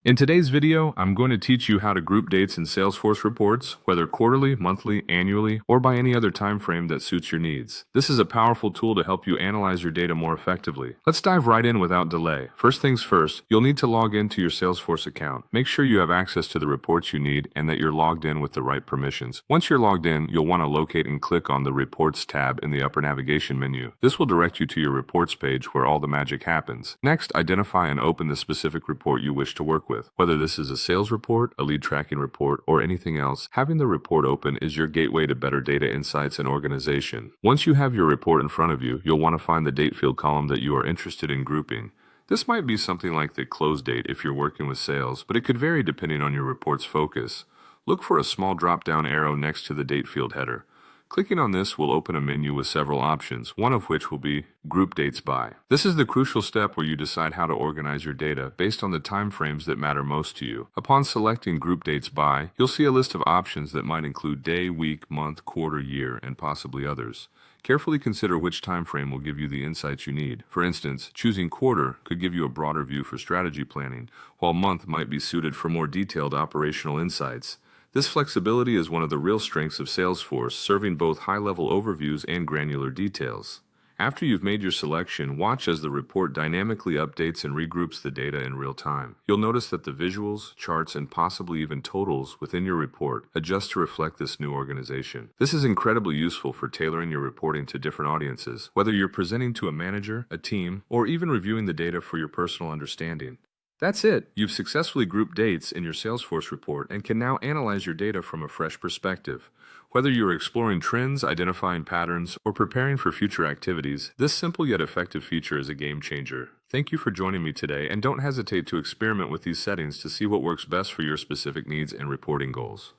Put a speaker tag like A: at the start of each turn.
A: In today's video, I'm going to teach you how to group dates in Salesforce reports, whether quarterly, monthly, annually, or by any other time frame that suits your needs. This is a powerful tool to help you analyze your data more effectively. Let's dive right in without delay. First things first, you'll need to log into your Salesforce account. Make sure you have access to the reports you need and that you're logged in with the right permissions. Once you're logged in, you'll want to locate and click on the Reports tab in the upper navigation menu. This will direct you to your reports page where all the magic happens. Next, identify and open the specific report you wish to work with. Whether this is a sales report, a lead tracking report, or anything else, having the report open is your gateway to better data insights and organization. Once you have your report in front of you, you'll want to find the date field column that you are interested in grouping. This might be something like the close date if you're working with sales, but it could vary depending on your report's focus. Look for a small drop-down arrow next to the date field header. Clicking on this will open a menu with several options, one of which will be Group Dates By. This is the crucial step where you decide how to organize your data based on the time frames that matter most to you. Upon selecting Group Dates By, you'll see a list of options that might include day, week, month, quarter, year, and possibly others. Carefully consider which time frame will give you the insights you need. For instance, choosing quarter could give you a broader view for strategy planning, while month might be suited for more detailed operational insights. This flexibility is one of the real strengths of Salesforce, serving both high-level overviews and granular details. After you've made your selection, watch as the report dynamically updates and regroups the data in real time. You'll notice that the visuals, charts, and possibly even totals within your report adjust to reflect this new organization. This is incredibly useful for tailoring your reporting to different audiences, whether you're presenting to a manager, a team, or even reviewing the data for your personal understanding. That's it. You've successfully grouped dates in your Salesforce report and can now analyze your data from a fresh perspective. Whether you're exploring trends, identifying patterns, or preparing for future activities, this simple yet effective feature is a game changer. Thank you for joining me today, and don't hesitate to experiment with these settings to see what works best for your specific needs and reporting goals.